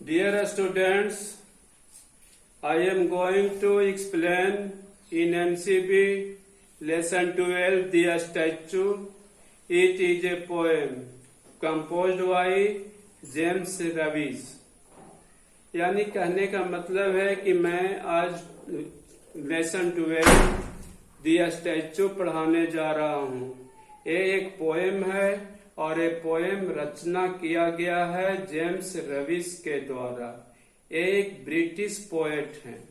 Dear students, I am going to explain in MCB lesson 12 The Statue. It is a poem composed by James Ravi's. यानी कहने का मतलब है कि मैं आज लेसन 12 द स्टैचू पढ़ाने जा रहा हूँ। ये एक पोएम है और ये पोएम रचना किया गया है जेम्स रवीज के द्वारा। ये एक ब्रिटिश पोएट हैं।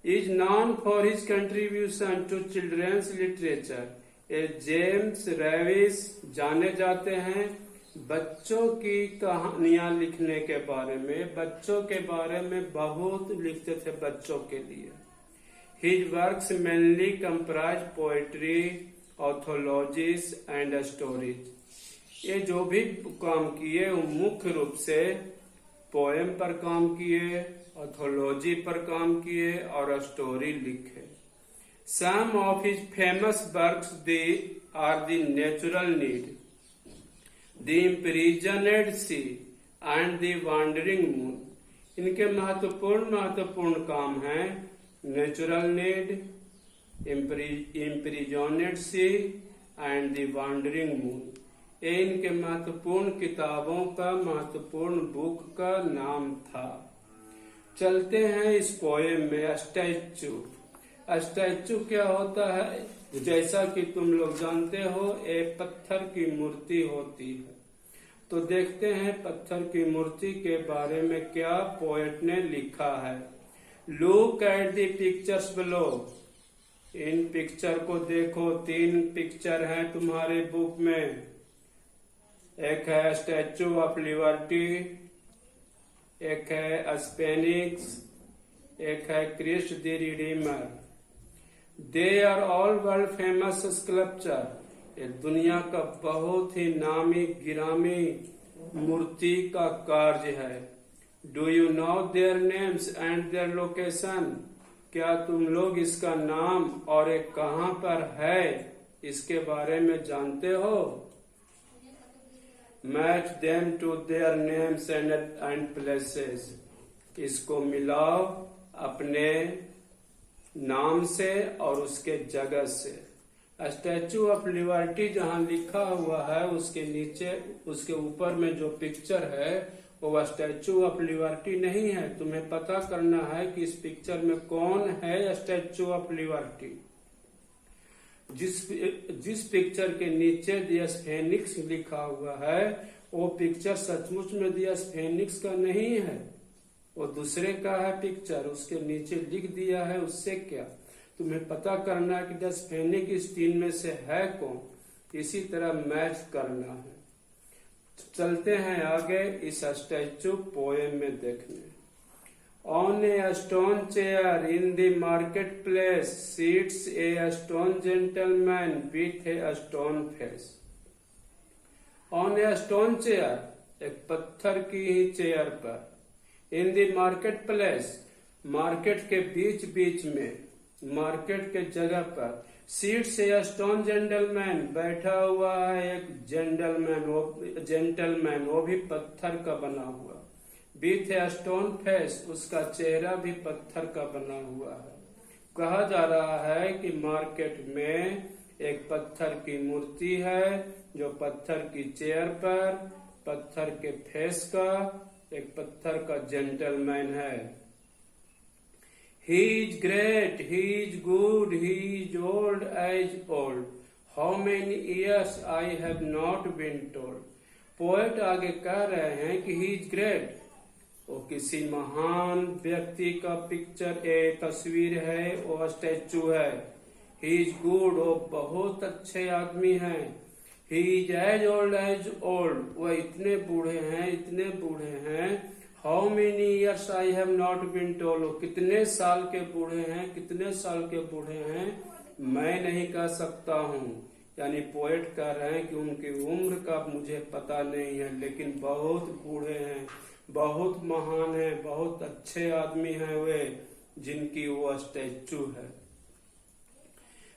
Is known for his contribution to children's literature. ये जेम्स रवीज जाने जाते हैं बच्चों की कहानियां लिखने के बारे में। बच्चों के बारे में बहुत लिखते थे बच्चों के लिए। His works mainly comprise poetry, anthologies and stories. ये जो भी काम किए वो मुख्य रूप से पोएम पर काम किए, ऑथोलॉजी पर काम किए और स्टोरी लिखे। Some of his famous works are the natural need, The Imprisoned Sea and the Wandering Moon। इनके महत्वपूर्ण काम हैं natural need, imprisoned sea and the wandering moon. ये इनके महत्वपूर्ण किताबों का, महत्वपूर्ण बुक का नाम था। चलते हैं इस पोएम में। स्टैचू। स्टैचू क्या होता है? जैसा कि तुम लोग जानते हो, एक पत्थर की मूर्ति होती है। तो देखते हैं पत्थर की मूर्ति के बारे में क्या पोएट ने लिखा है। Look at the pictures below. In picture को देखो। 3 पिक्चर हैं तुम्हारे बुक में। एक है स्टैचू ऑफ लिबर्टी, एक है स्पेनिक्स, एक है Christ the Redeemer. They are all world famous sculpture. ये दुनिया का बहुत ही नामी गिरामी मूर्ति का कार्य है। Do you know there names and their location. क्या तुम लोग इसका नाम और ये कहाँ पर है इसके बारे में जानते हो? Match them to their names and places. इसको मिलाओ अपने नाम से और उसके जगह से। स्टैचू ऑफ लिबर्टी जहाँ लिखा हुआ है उसके नीचे, उसके ऊपर में जो पिक्चर है वो स्टैचू ऑफ लिबर्टी नहीं है। तुम्हें पता करना है कि इस पिक्चर में कौन है स्टैचू ऑफ लिबर्टी। जिस पिक्चर के नीचे द स्फेनिक्स लिखा हुआ है वो पिक्चर सचमुच में द स्फेनिक्स का नहीं है, वो दूसरे का है पिक्चर। उसके नीचे लिख दिया है, उससे क्या? तुम्हें पता करना है कि द स्फेनिक इस 3 में से है कौन। इसी तरह मैच करना है। चलते हैं आगे इस स्टैचू पोएम में देखने। On a stone chair in the market place seats a stone gentleman with a stone face. On a stone chair, एक पत्थर की ही चेयर पर। In the market place, market के बीच बीच में, मार्केट के जगह पर। सीट से स्टोन जेंटलमैन, बैठा हुआ है एक जेंटलमैन, वो भी पत्थर का बना हुआ। विथ ए स्टोन फेस, उसका चेहरा भी पत्थर का बना हुआ है। कहा जा रहा है कि मार्केट में एक पत्थर की मूर्ति है जो पत्थर की चेयर पर, पत्थर के फेस का, एक पत्थर का जेंटलमैन है। He is great, he is good, he is old as old. How many years I have not been told. Poet आगे कह रहे हैं कि he is great, वो किसी महान व्यक्ति का पिक्चर, एक तस्वीर है, वो स्टैचू है। He is good, वो बहुत अच्छे आदमी हैं। He is as old, वो इतने बूढ़े हैं। How many years I have not been told। कितने साल के बूढ़े हैं, मैं नहीं कह सकता हूँ। यानी पोएट कह रहे हैं कि उनकी उम्र का मुझे पता नहीं है, लेकिन बहुत बूढ़े हैं, बहुत महान हैं, बहुत अच्छे आदमी हैं वे जिनकी वो स्टैचू है।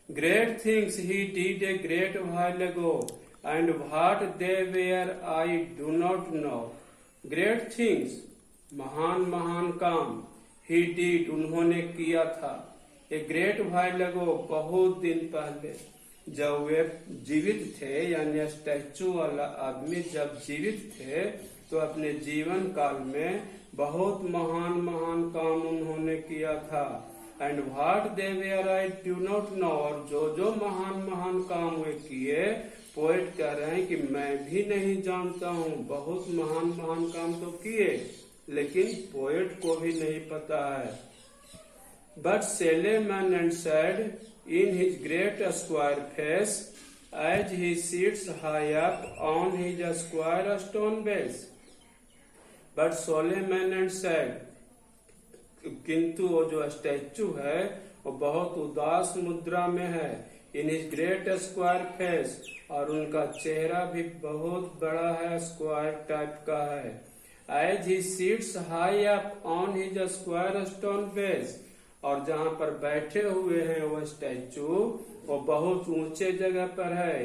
Great things he did a great while ago and what they were I do not know। Great things, महान महान काम ही डिड, उन्होंने किया था। ए ग्रेट व्हाइल अगो, बहुत दिन पहले, जब वे जीवित थे, यानी स्टैचू वाला आदमी जब जीवित थे तो अपने जीवन काल में बहुत महान महान काम उन्होंने किया था। And what they were I do not know, और जो जो महान महान काम वे किए, पोएट कह रहे हैं कि मैं भी नहीं जानता हूँ। बहुत महान महान काम तो किए, लेकिन पोएट को भी नहीं पता है। But Solomon and said in his great square face, as he sits high up on his square stone base. But Solomon and said, किंतु वो जो स्टैचू है वो बहुत उदास मुद्रा में है। In his great square face, और उनका चेहरा भी बहुत बड़ा है, स्क्वायर टाइप का है। As he sits high up on his square stone base, और जहाँ पर बैठे हुए हैं वो स्टैचू वो बहुत ऊंचे जगह पर है।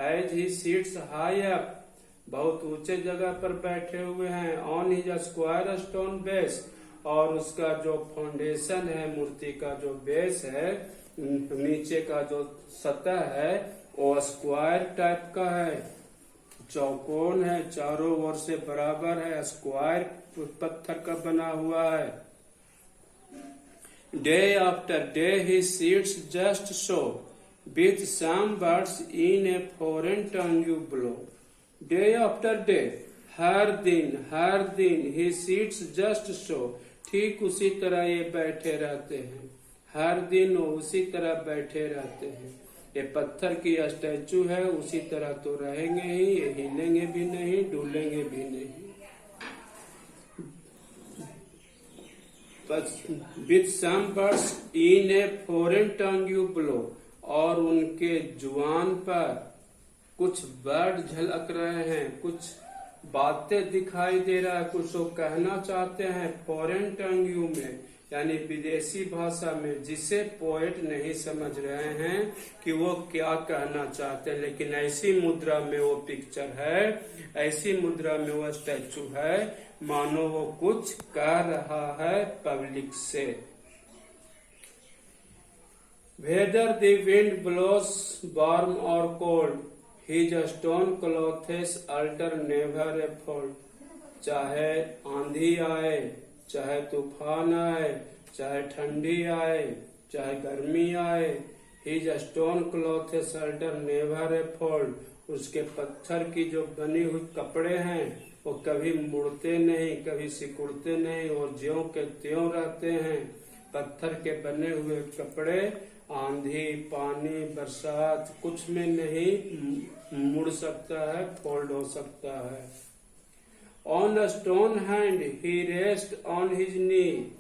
As he sits high up, बहुत ऊंचे जगह पर बैठे हुए हैं। On his square stone base, और उसका जो फाउंडेशन है, मूर्ति का जो बेस है, नीचे का जो सतह है वो स्क्वायर टाइप का है, चौकोन है, चारों ओर से बराबर है, स्क्वायर पत्थर का बना हुआ है। Day after day he sits just so, with some birds in a foreign tongue below. Day after day, हर दिन he sits just so, ठीक उसी तरह ये बैठे रहते हैं। हर दिन वो उसी तरह बैठे रहते हैं। ये पत्थर की स्टैचू है, उसी तरह तो रहेंगे ही, ये हिलेंगे भी नहीं, डुलेंगे भी नहीं। With some birds in a foreign tongue below, और उनके जुबान पर कुछ वर्ड झलक रहे हैं, कुछ बातें दिखाई दे रहा है, कुछ वो कहना चाहते हैं फॉरेन टंग में, यानी विदेशी भाषा में, जिसे पोएट नहीं समझ रहे हैं कि वो क्या कहना चाहते हैं। लेकिन ऐसी मुद्रा में वो पिक्चर है, ऐसी मुद्रा में वो स्टैचू है, मानो वो कुछ कह रहा है पब्लिक से। Whether the wind blows warm or cold, his stone clothes alter never a fold. चाहे आंधी आए, चाहे तूफान आए, चाहे ठंडी आए, चाहे गर्मी आए, his stone clothes alter never a fold. उसके पत्थर की जो बनी हुई कपड़े हैं वो कभी मुड़ते नहीं, कभी सिकुड़ते नहीं, और ज्यों के त्यों रहते हैं। पत्थर के बने हुए कपड़े आंधी, पानी, बरसात कुछ में नहीं मुड़ सकता है, फोल्ड हो सकता है। On a stone hand he rests on his knee,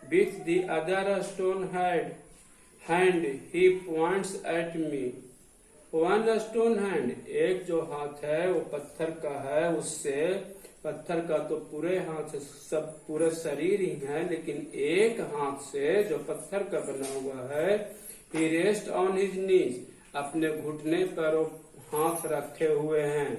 with the other stone hand he points at me. One stone hand, एक जो हाथ है वो पत्थर का है, उससे पत्थर का तो पूरे हाथ से सब पूरे शरीर ही है, लेकिन एक हाथ से जो पत्थर का बना हुआ है, he rests on his knees, अपने घुटने पर वो हाथ रखे हुए हैं।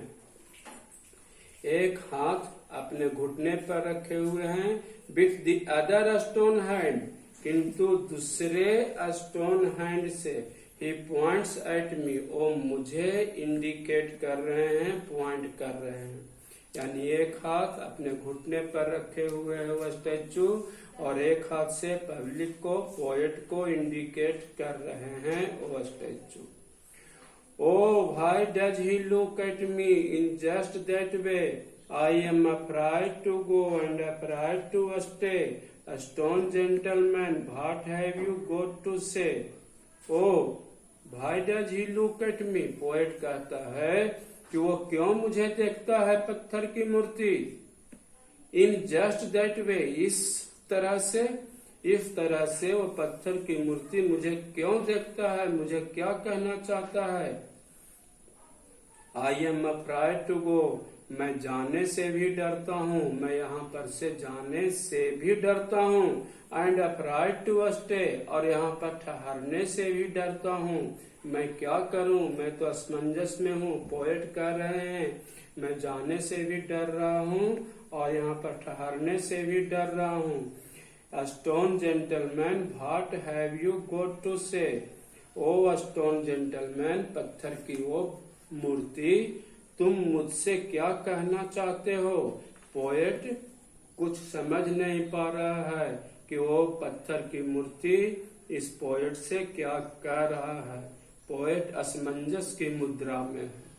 एक हाथ अपने घुटने पर रखे हुए हैं, with the other stone hand, किंतु दूसरे स्टोन हैंड से he points at me, वो मुझे इंडिकेट कर रहे हैं, पॉइंट कर रहे हैं। यानी एक हाथ अपने घुटने पर रखे हुए है वो स्टैचू, और एक हाथ से पब्लिक को, पोएट को इंडिकेट कर रहे हैं वो statue. Oh, why does he look at me in just that way? I am afraid to go and afraid to stay. A stone gentleman, what have you got to say? Oh, why does he look at me? Poet कहता है कि वो क्यों मुझे देखता है, पत्थर की मूर्ति। In just that way, इस तरह से वो पत्थर की मूर्ति मुझे क्यों देखता है, मुझे क्या कहना चाहता है। I am afraid to go, मैं जाने से भी डरता हूँ, मैं यहाँ पर से जाने से भी डरता हूँ। एंड afraid to stay, और यहाँ पर ठहरने से भी डरता हूँ। मैं क्या करूँ, मैं तो असमंजस में हूँ। पोएट कह रहे हैं मैं जाने से भी डर रहा हूँ और यहाँ पर ठहरने से भी डर रहा हूँ। Stone gentleman, what have you got to say? O stone gentleman, पत्थर की वो मूर्ति, तुम मुझसे क्या कहना चाहते हो? पोएट कुछ समझ नहीं पा रहा है कि वो पत्थर की मूर्ति इस पोएट से क्या कह रहा है। पोएट असमंजस की मुद्रा में है।